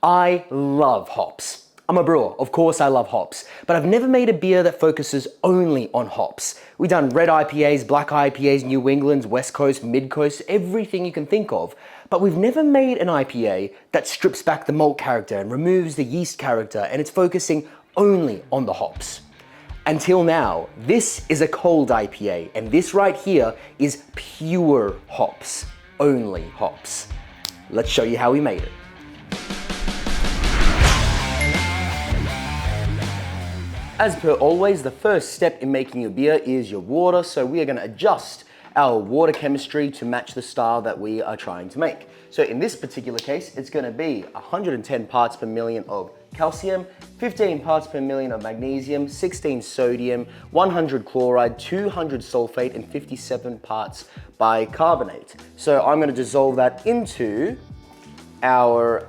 I love hops. I'm a brewer, of course I love hops, but I've never made a beer that focuses only on hops. We've done red IPAs, black IPAs, New England's, West Coast, Mid Coast, everything you can think of, but we've never made an IPA that strips back the malt character and removes the yeast character and it's focusing only on the hops. Until now, this is a cold IPA, and this right here is pure hops, only hops. Let's show you how we made it. As per always, the first step in making your beer is your water, so we are going to adjust our water chemistry to match the style that we are trying to make. So in this particular case, it's going to be 110 parts per million of calcium, 15 parts per million of magnesium, 16 sodium, 100 chloride, 200 sulfate, and 57 parts bicarbonate. So I'm going to dissolve that into our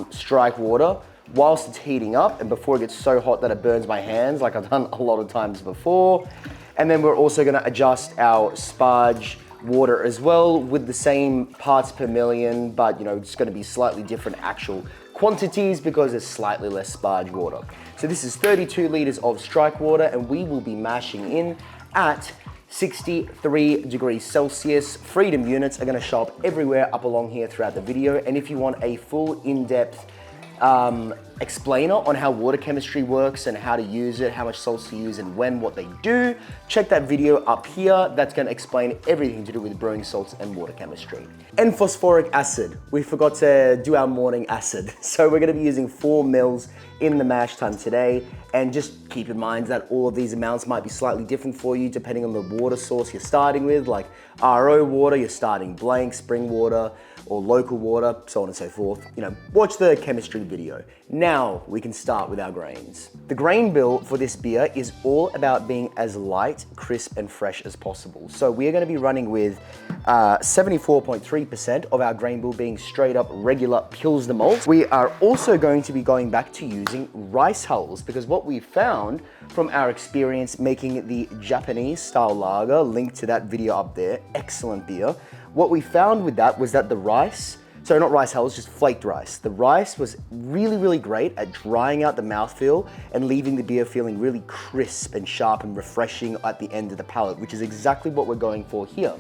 strike water whilst it's heating up and before it gets so hot that it burns my hands like I've done a lot of times before. And then we're also going to adjust our sparge water as well with the same parts per million, but it's going to be slightly different actual quantities because there's slightly less sparge water. So this is 32 liters of strike water, and we will be mashing in at 63 degrees Celsius. Freedom units are going to show up everywhere up along here throughout the video, and if you want a full in-depth explainer on how water chemistry works and how to use it, how much salts to use and when, what they do, check that video up here. That's going to explain everything to do with brewing salts and water chemistry. And phosphoric acid. We forgot to do our morning acid. So we're going to be using 4 mils in the mash tun today. And just keep in mind that all of these amounts might be slightly different for you depending on the water source you're starting with. Like RO water, you're starting blank, spring water, or local water, so on and so forth. Watch the chemistry video. Now we can start with our grains. The grain bill for this beer is all about being as light, crisp, and fresh as possible. So we are going to be running with 74.3% of our grain bill being straight up regular Pilsner malt. We are also going to be going back to using rice hulls because what we found from our experience making the Japanese style lager, linked to that video up there, excellent beer. What we found with that was that the rice, so not rice hulls, just flaked rice. The rice was really, really great at drying out the mouthfeel and leaving the beer feeling really crisp and sharp and refreshing at the end of the palate, which is exactly what we're going for here.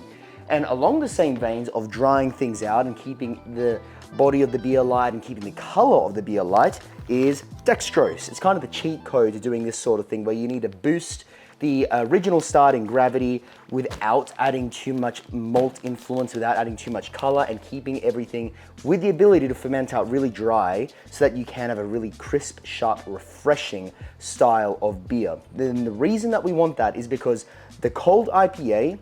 And along the same veins of drying things out and keeping the body of the beer light and keeping the color of the beer light is dextrose. It's kind of the cheat code to doing this sort of thing where you need to boost the original starting gravity without adding too much malt influence, without adding too much color, and keeping everything with the ability to ferment out really dry so that you can have a really crisp, sharp, refreshing style of beer. Then the reason that we want that is because the cold IPA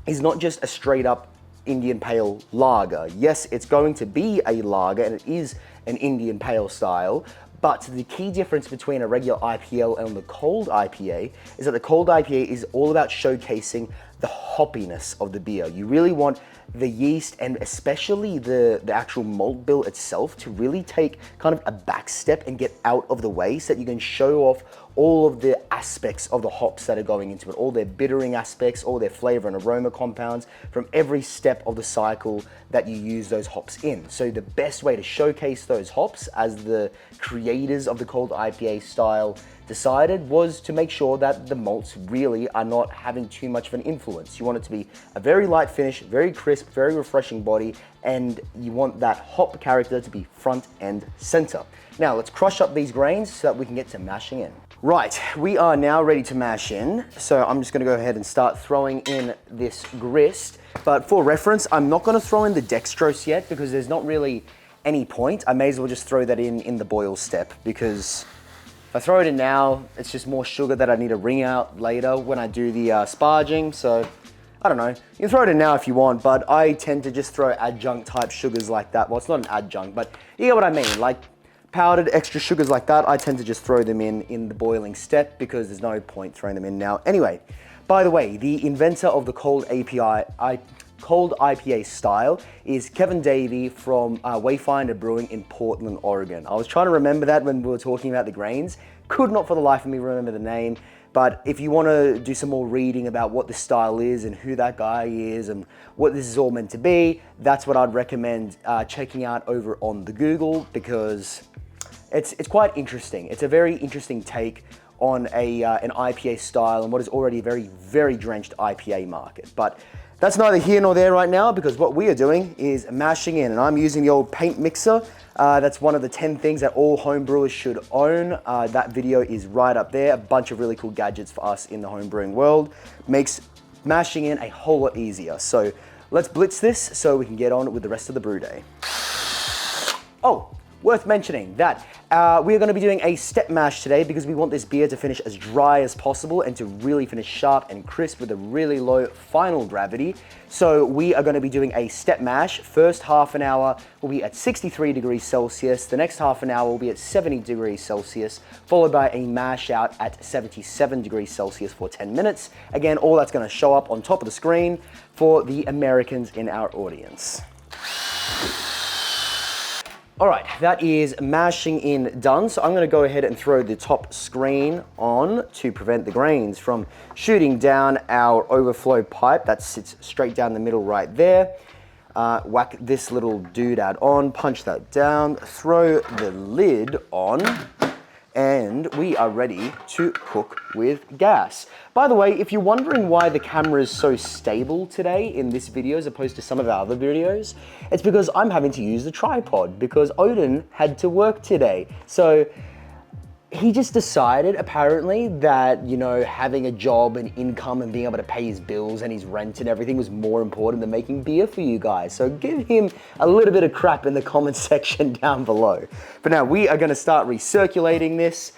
is not just a straight up Indian Pale lager. Yes, it's going to be a lager and it is an Indian Pale style, but the key difference between a regular IPL and the cold IPA is that the cold IPA is all about showcasing the hoppiness of the beer. You really want the yeast and especially the actual malt bill itself to really take kind of a back step and get out of the way so that you can show off all of the aspects of the hops that are going into it, all their bittering aspects, all their flavor and aroma compounds from every step of the cycle that you use those hops in. So the best way to showcase those hops, as the creators of the cold IPA style decided, was to make sure that the malts really are not having too much of an influence. You want it to be a very light finish, very crisp, very refreshing body, and you want that hop character to be front and center. Now let's crush up these grains so that we can get to mashing in. Right, we are now ready to mash in. So I'm just gonna go ahead and start throwing in this grist. But for reference, I'm not gonna throw in the dextrose yet because there's not really any point. I may as well just throw that in the boil step, because if I throw it in now, it's just more sugar that I need to wring out later when I do the sparging. So I don't know, you can throw it in now if you want, but I tend to just throw adjunct type sugars like that. Well, it's not an adjunct, but you get what I mean. Like powdered extra sugars like that, I tend to just throw them in the boiling step because there's no point throwing them in now. Anyway, by the way, the inventor of the cold IPA style is Kevin Davey from Wayfinder Brewing in Portland, Oregon. I was trying to remember that when we were talking about the grains. Could not for the life of me remember the name, But if you want to do some more reading about what this style is and who that guy is and what this is all meant to be, that's what I'd recommend checking out over on the Google, because it's quite interesting. It's a very interesting take on an IPA style and what is already a very, very drenched IPA market. But that's neither here nor there right now, because what we are doing is mashing in, and I'm using the old paint mixer. That's one of the 10 things that all home brewers should own. That video is right up there. A bunch of really cool gadgets for us in the home brewing world. Makes mashing in a whole lot easier. So let's blitz this so we can get on with the rest of the brew day. Oh, worth mentioning that we're going to be doing a step mash today, because we want this beer to finish as dry as possible and to really finish sharp and crisp with a really low final gravity. So we are going to be doing a step mash. First half an hour will be at 63 degrees Celsius. The next half an hour will be at 70 degrees Celsius, followed by a mash out at 77 degrees Celsius for 10 minutes. Again, all that's going to show up on top of the screen for the Americans in our audience. All right, that is mashing in done. So I'm gonna go ahead and throw the top screen on to prevent the grains from shooting down our overflow pipe that sits straight down the middle right there. Whack this little doodad on, punch that down, throw the lid on, and we are ready to cook with gas. By the way, if you're wondering why the camera is so stable today in this video as opposed to some of our other videos, it's because I'm having to use the tripod because Odin had to work today. So he just decided apparently that, you know, having a job and income and being able to pay his bills and his rent and everything was more important than making beer for you guys. So give him a little bit of crap in the comment section down below. But now we are going to start recirculating this.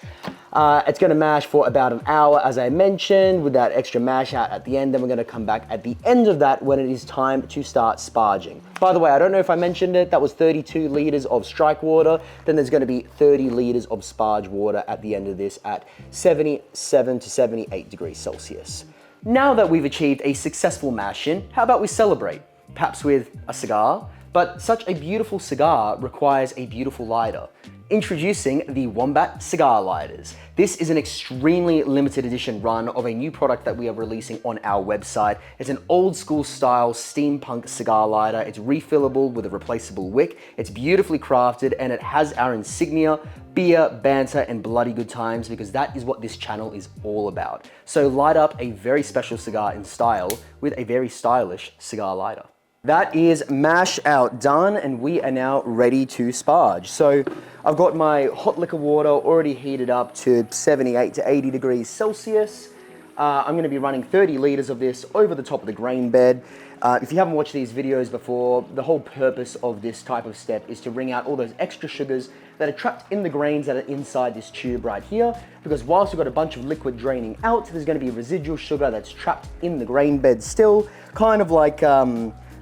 It's going to mash for about an hour, as I mentioned, with that extra mash out at the end. Then we're going to come back at the end of that when it is time to start sparging. By the way, I don't know if I mentioned it, that was 32 liters of strike water. Then there's going to be 30 liters of sparge water at the end of this at 77 to 78 degrees Celsius. Now that we've achieved a successful mash in, how about we celebrate? Perhaps with a cigar? But such a beautiful cigar requires a beautiful lighter. Introducing the Wombat CIGAR Lighters. This is an extremely limited edition run of a new product that we are releasing on our website. It's an old school style steampunk cigar lighter. It's refillable with a replaceable wick. It's beautifully crafted and it has our insignia, beer, banter, and bloody good times, because that is what this channel is all about. So light up a very special cigar in style with a very stylish cigar lighter. That is mash out done, and we are now ready to sparge. So I've got my hot liquor water already heated up to 78 to 80 degrees Celsius. I'm going to be running 30 liters of this over the top of the grain bed. If you haven't watched these videos before, the whole purpose of this type of step is to wring out all those extra sugars that are trapped in the grains that are inside this tube right here, because whilst we've got a bunch of liquid draining out, there's going to be residual sugar that's trapped in the grain bed still, kind of like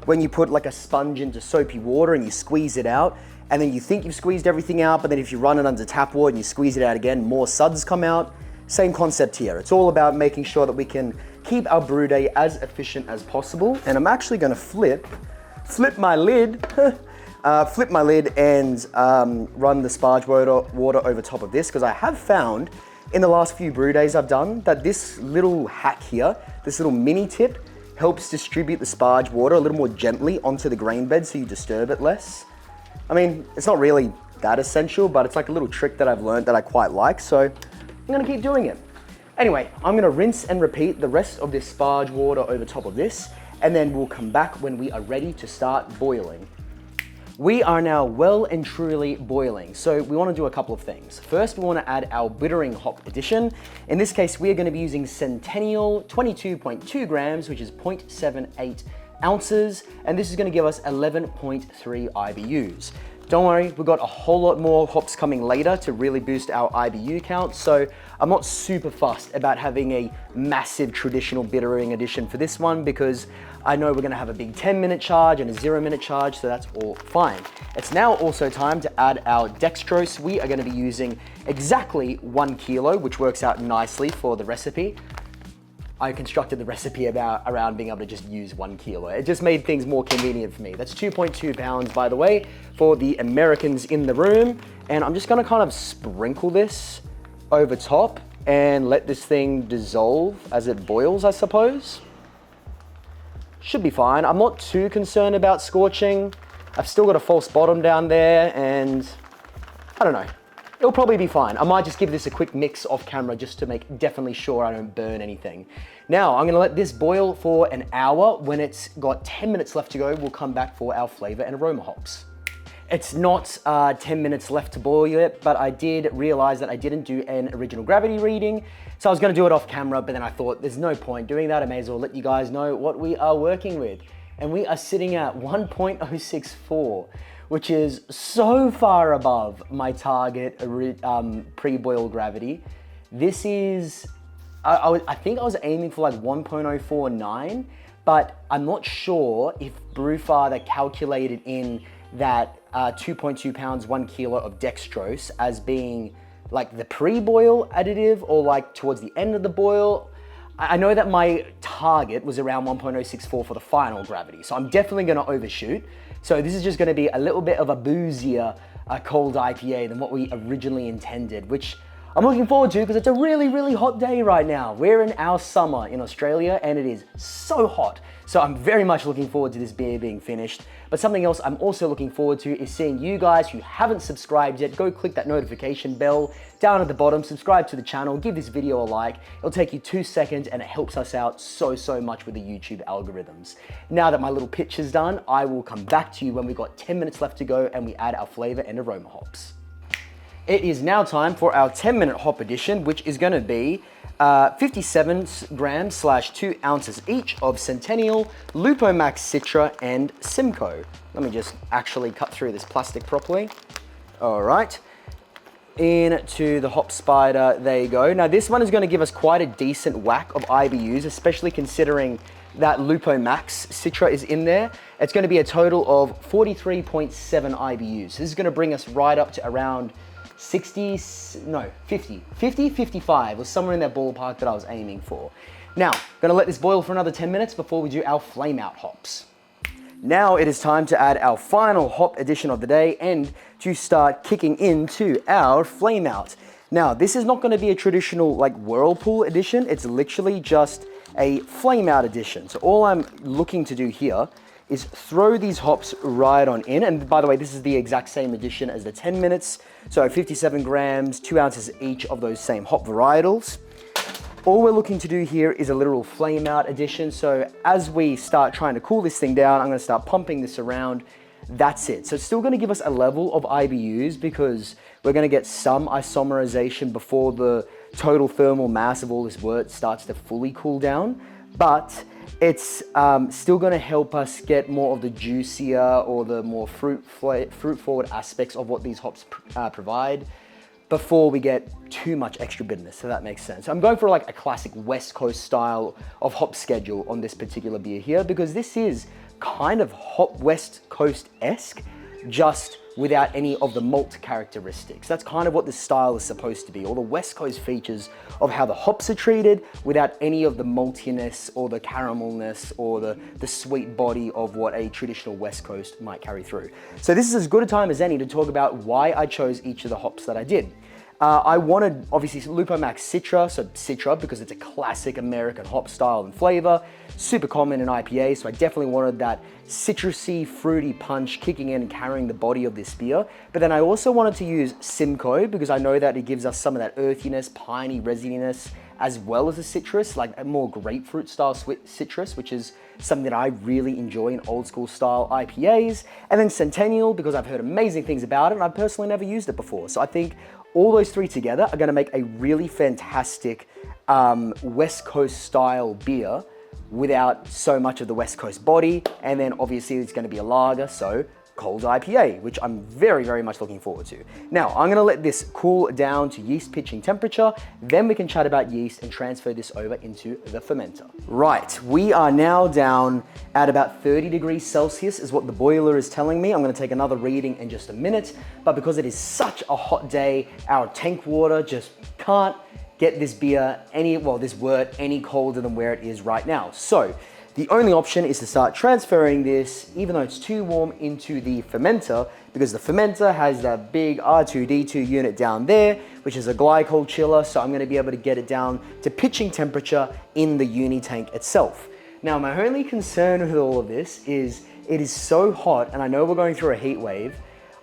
when you put like a sponge into soapy water and you squeeze it out, and then you think you've squeezed everything out, but then if you run it under tap water and you squeeze it out again, more suds come out. Same concept here. It's all about making sure that we can keep our brew day as efficient as possible. And I'm actually gonna flip my lid, flip my lid and run the sparge water over top of this, because I have found in the last few brew days I've done that this little hack here, this little mini tip, helps distribute the sparge water a little more gently onto the grain bed so you disturb it less. I mean, it's not really that essential, but it's like a little trick that I've learned that I quite like, so I'm gonna keep doing it. Anyway, I'm gonna rinse and repeat the rest of this sparge water over top of this, and then we'll come back when we are ready to start boiling. We are now well and truly boiling, so we want to do a couple of things. First, we want to add our bittering hop addition. In this case, we are going to be using Centennial 22.2 grams, which is 0.78 ounces, and this is going to give us 11.3 IBUs. Don't worry, we've got a whole lot more hops coming later to really boost our IBU count, so I'm not super fussed about having a massive traditional bittering addition for this one, because I know we're gonna have a big 10-minute charge and a 0-minute charge, so that's all fine. It's now also time to add our dextrose. We are gonna be using exactly 1 kilo, which works out nicely for the recipe. I constructed the recipe around being able to just use 1 kilo. It just made things more convenient for me. That's 2.2 pounds, by the way, for the Americans in the room. And I'm just gonna kind of sprinkle this over top and let this thing dissolve as it boils, I suppose. Should be fine. I'm not too concerned about scorching. I've still got a false bottom down there, and I don't know. It'll probably be fine. I might just give this a quick mix off camera just to make definitely sure I don't burn anything. Now, I'm gonna let this boil for an hour. When it's got 10 minutes left to go, we'll come back for our flavor and aroma hops. It's not 10 minutes left to boil yet, but I did realize that I didn't do an original gravity reading. So I was gonna do it off camera, but then I thought there's no point doing that. I may as well let you guys know what we are working with. And we are sitting at 1.064, which is so far above my target pre-boil gravity. This is, I think I was aiming for like 1.049, but I'm not sure if Brewfather calculated in that 2.2 pounds, 1 kilo of dextrose as being like the pre-boil additive or like towards the end of the boil. I know that my target was around 1.064 for the final gravity, so I'm definitely gonna overshoot. So this is just gonna be a little bit of a boozier cold IPA than what we originally intended, which I'm looking forward to because it's a really, really hot day right now. We're in our summer in Australia and it is so hot. So I'm very much looking forward to this beer being finished. But something else I'm also looking forward to is seeing you guys who haven't subscribed yet, go click that notification bell down at the bottom, subscribe to the channel, give this video a like. It'll take you 2 seconds and it helps us out so much with the YouTube algorithms. Now that my little pitch is done, I will come back to you when we've got 10 minutes left to go and we add our flavor and aroma hops. It is now time for our 10-minute hop edition, which is gonna be 57 grams / 2 ounces each of Centennial, Lupo Max Citra, and Simcoe. Let me just actually cut through this plastic properly. All right, into the hop spider, there you go. Now this one is gonna give us quite a decent whack of IBUs, especially considering that Lupo Max Citra is in there. It's gonna be a total of 43.7 IBUs. This is gonna bring us right up to around 55 was somewhere in that ballpark that I was aiming for. Now, gonna let this boil for another 10 minutes before we do our Flameout hops. Now it is time to add our final hop addition of the day and to start kicking into our Flameout. Now, this is not gonna be a traditional like whirlpool edition. It's literally just a Flameout edition. So all I'm looking to do here is throw these hops right on in. And by the way, this is the exact same addition as the 10 minutes. So 57 grams, 2 ounces each of those same hop varietals. All we're looking to do here is a literal flame out addition. So as we start trying to cool this thing down, I'm gonna start pumping this around. That's it. So it's still gonna give us a level of IBUs because we're gonna get some isomerization before the total thermal mass of all this wort starts to fully cool down. But it's still gonna help us get more of the juicier or the more fruit forward aspects of what these hops provide before we get too much extra bitterness, so that makes sense. I'm going for like a classic West Coast style of hop schedule on this particular beer here because this is kind of hop West Coast-esque, just without any of the malt characteristics. That's kind of what this style is supposed to be, all the West Coast features of how the hops are treated without any of the maltiness or the caramelness or the sweet body of what a traditional West Coast might carry through. So this is as good a time as any to talk about why I chose each of the hops that I did. I wanted, obviously, Lupo Max Citra, so Citra, because it's a classic American hop style and flavor, super common in IPA, so I definitely wanted that citrusy, fruity punch kicking in and carrying the body of this beer. But then I also wanted to use Simcoe because I know that it gives us some of that earthiness, piney, resininess, as well as the citrus, like a more grapefruit style citrus, which is something that I really enjoy in old school style IPAs. And then Centennial, because I've heard amazing things about it and I've personally never used it before. So I think all those three together are gonna make a really fantastic West Coast style beer without so much of the West Coast body. And then obviously it's gonna be a lager, so Cold IPA, which I'm very, very much looking forward to. Now, I'm gonna let this cool down to yeast pitching temperature, then we can chat about yeast and transfer this over into the fermenter. Right, we are now down at about 30 degrees Celsius is what the boiler is telling me. I'm gonna take another reading in just a minute, but because it is such a hot day, our tank water just can't get this beer this wort any colder than where it is right now. So, the only option is to start transferring this, even though it's too warm, into the fermenter because the fermenter has that big R2D2 unit down there, which is a glycol chiller. So I'm gonna be able to get it down to pitching temperature in the uni tank itself. Now, my only concern with all of this is it is so hot, and I know we're going through a heat wave.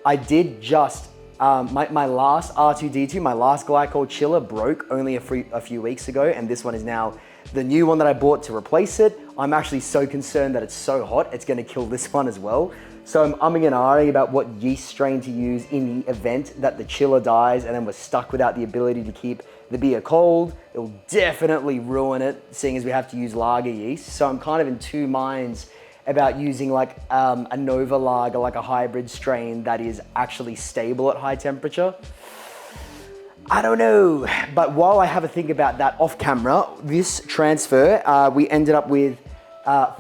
I did just, my last R2D2, my last glycol chiller broke only a few weeks ago, and this one is now the new one that I bought to replace it. I'm actually so concerned that it's so hot, it's gonna kill this one as well. So I'm umming and ahhing about what yeast strain to use in the event that the chiller dies and then we're stuck without the ability to keep the beer cold. It will definitely ruin it, seeing as we have to use lager yeast. So I'm kind of in two minds about using like a Nova lager, like a hybrid strain that is actually stable at high temperature. I don't know, but while I have a think about that off camera, this transfer, we ended up with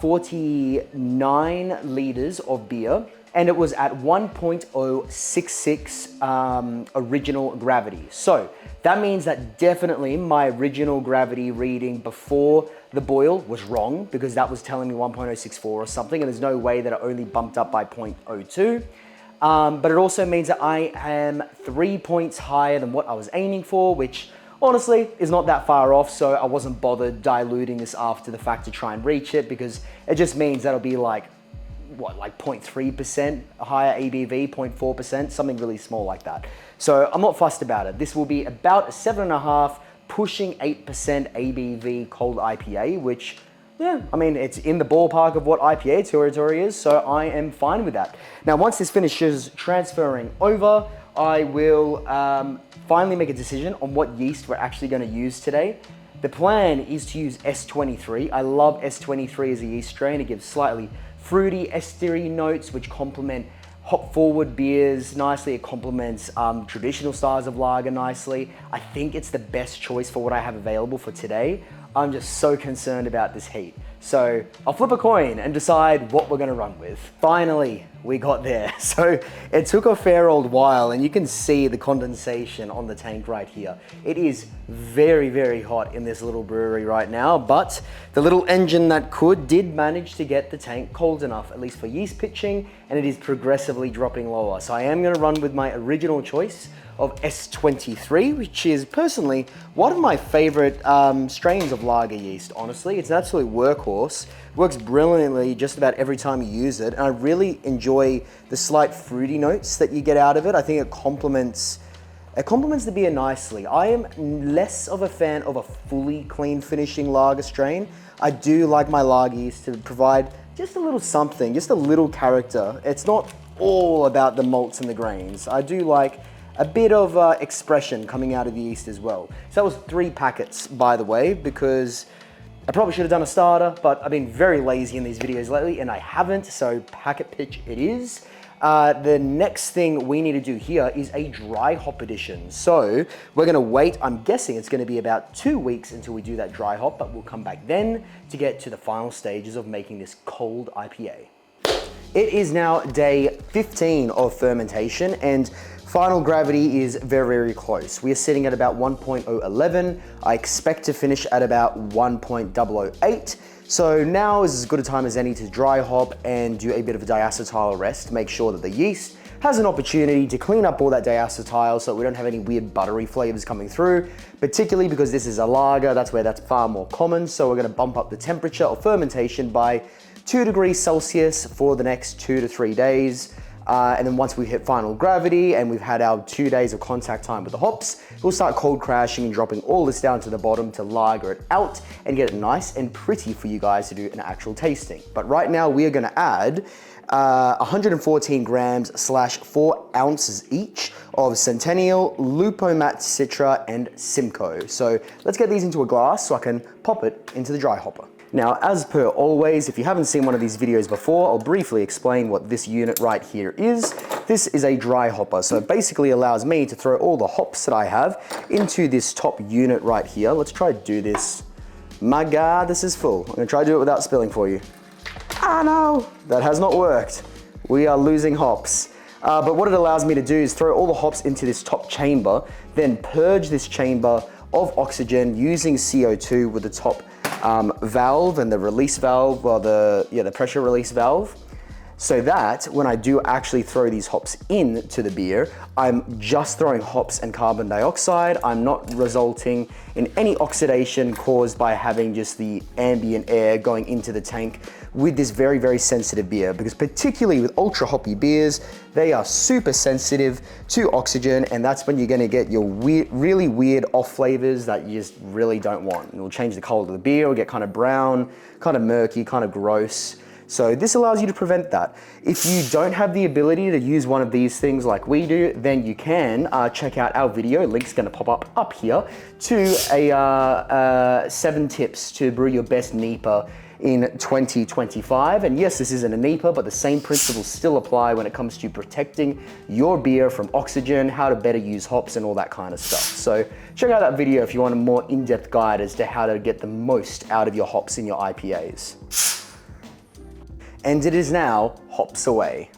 49 liters of beer, and it was at 1.066 original gravity. So that means that definitely my original gravity reading before the boil was wrong, because that was telling me 1.064 or something, and there's no way that it only bumped up by 0.02. But it also means that I am 3 points higher than what I was aiming for, which honestly is not that far off. So I wasn't bothered diluting this after the fact to try and reach it, because it just means that'll be like, what, like 0.3% higher ABV, 0.4%, something really small like that. So I'm not fussed about it. This will be about a 7.5, pushing 8% ABV cold IPA, which, yeah, I mean, it's in the ballpark of what IPA territory is, so I am fine with that. Now, once this finishes transferring over, I will finally make a decision on what yeast we're actually going to use today. The plan is to use S23. I love S23 as a yeast strain. It gives slightly fruity, estery notes, which complement hop-forward beers nicely. It complements traditional styles of lager nicely. I think it's the best choice for what I have available for today. I'm just so concerned about this heat. So I'll flip a coin and decide what we're gonna run with. Finally, we got there. So it took a fair old while, and you can see the condensation on the tank right here. It is very, very hot in this little brewery right now, but the little engine that did manage to get the tank cold enough, at least for yeast pitching, and it is progressively dropping lower. So I am gonna run with my original choice of S23, which is personally one of my favorite strains of lager yeast, honestly. It's an absolute workhorse. Works brilliantly just about every time you use it, and I really enjoy the slight fruity notes that you get out of it. I think it complements the beer nicely. I am less of a fan of a fully clean finishing lager strain. I do like my lager yeast to provide just a little something, just a little character. It's not all about the malts and the grains. I do like a bit of expression coming out of the yeast as well. So that was 3 packets, by the way, because I probably should have done a starter, but I've been very lazy in these videos lately, and I haven't, so packet pitch it is. The next thing we need to do here is a dry hop addition. So we're gonna wait, I'm guessing it's gonna be about 2 weeks until we do that dry hop, but we'll come back then to get to the final stages of making this cold IPA. It is now day 15 of fermentation, and final gravity is very, very close. We are sitting at about 1.011. I expect to finish at about 1.008. So now is as good a time as any to dry hop and do a bit of a diacetyl rest to make sure that the yeast has an opportunity to clean up all that diacetyl so we don't have any weird buttery flavors coming through, particularly because this is a lager, that's where that's far more common. So we're gonna bump up the temperature of fermentation by 2 degrees Celsius for the next 2 to 3 days. And then once we hit final gravity and we've had our 2 days of contact time with the hops, we'll start cold crashing and dropping all this down to the bottom to lager it out and get it nice and pretty for you guys to do an actual tasting. But right now we are gonna add 114 grams / 4 ounces each of Centennial, Lupomat Citra, and Simcoe. So let's get these into a glass so I can pop it into the dry hopper. Now, as per always, if you haven't seen one of these videos before, I'll briefly explain what this unit right here is. This is a dry hopper, so it basically allows me to throw all the hops that I have into this top unit right here. Let's try to do this. My God, this is full. I'm gonna try to do it without spilling for you. Ah, no, that has not worked. We are losing hops. But what it allows me to do is throw all the hops into this top chamber, then purge this chamber of oxygen using CO2 with the top valve and the release valve, well, the pressure release valve. so that when I do actually throw these hops into the beer, I'm just throwing hops and carbon dioxide. I'm not resulting in any oxidation caused by having just the ambient air going into the tank with this very, very sensitive beer, because particularly with ultra hoppy beers, they are super sensitive to oxygen, and that's when you're gonna get your really weird off flavors that you just really don't want. It will change the color of the beer, it'll get kind of brown, kind of murky, kind of gross. So this allows you to prevent that. If you don't have the ability to use one of these things like we do, then you can check out our video, link's gonna pop up here, to a 7 tips to brew your best NEPA in 2025. And yes, this isn't a NEPA, but the same principles still apply when it comes to protecting your beer from oxygen, how to better use hops and all that kind of stuff. So check out that video if you want a more in-depth guide as to how to get the most out of your hops in your IPAs. And it is now hops away.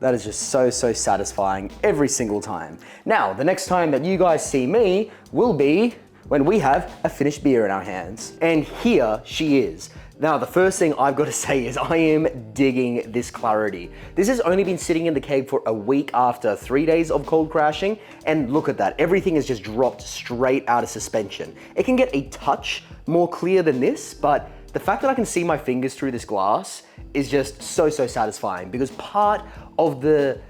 That is just so satisfying every single time. Now, the next time that you guys see me will be when we have a finished beer in our hands. And here she is. Now, the first thing I've got to say is I am digging this clarity. This has only been sitting in the keg for a week after 3 days of cold crashing, and look at that. Everything has just dropped straight out of suspension. It can get a touch more clear than this, but the fact that I can see my fingers through this glass is just so satisfying, because part of the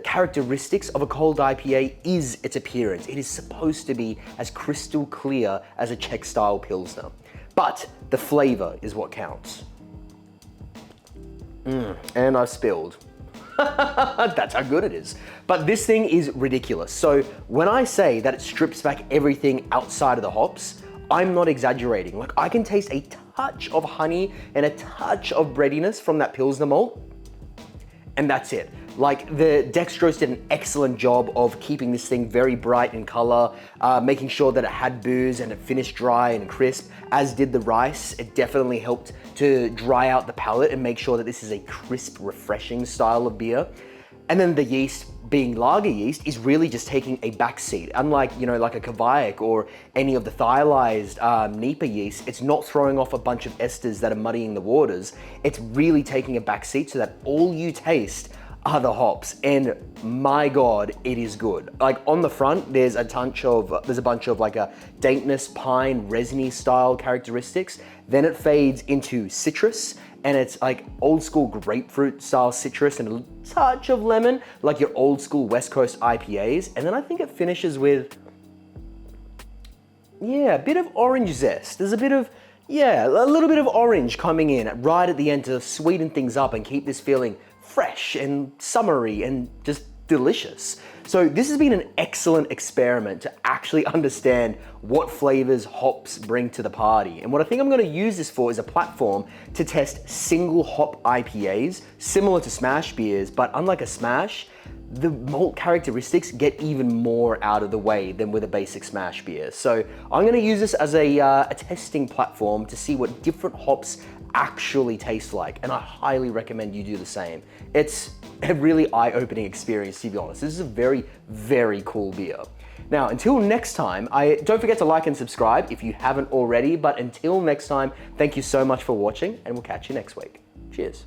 characteristics of a cold IPA is its appearance. It is supposed to be as crystal clear as a Czech style Pilsner. But the flavor is what counts. And I spilled. That's how good it is. But this thing is ridiculous. So when I say that it strips back everything outside of the hops, I'm not exaggerating. Like, I can taste a touch of honey and a touch of breadiness from that Pilsner malt, and that's it. Like, the dextrose did an excellent job of keeping this thing very bright in color, making sure that it had booze and it finished dry and crisp, as did the rice. It definitely helped to dry out the palate and make sure that this is a crisp, refreshing style of beer. And then the yeast, being lager yeast, is really just taking a back seat. Unlike, you know, like a Kvaik or any of the thiolized NEPA yeast, it's not throwing off a bunch of esters that are muddying the waters. It's really taking a back seat so that all you taste are the hops, and my God, it is good. Like, on the front, there's a bunch of like a dankness, pine, resiny style characteristics. Then it fades into citrus, and it's like old school grapefruit style citrus and a touch of lemon, like your old school West Coast IPAs. And then I think it finishes with, yeah, a bit of orange zest. There's a bit of, yeah, a little bit of orange coming in right at the end to sweeten things up and keep this feeling fresh and summery and just delicious. So this has been an excellent experiment to actually understand what flavors hops bring to the party. And what I think I'm gonna use this for is a platform to test single hop IPAs, similar to smash beers, but unlike a smash, the malt characteristics get even more out of the way than with a basic smash beer. So I'm gonna use this as a testing platform to see what different hops actually taste like, and I highly recommend you do the same. It's a really eye-opening experience, to be honest. This is a very, very cool beer. Now, until next time, don't forget to like and subscribe if you haven't already, but until next time, thank you so much for watching, and we'll catch you next week. Cheers.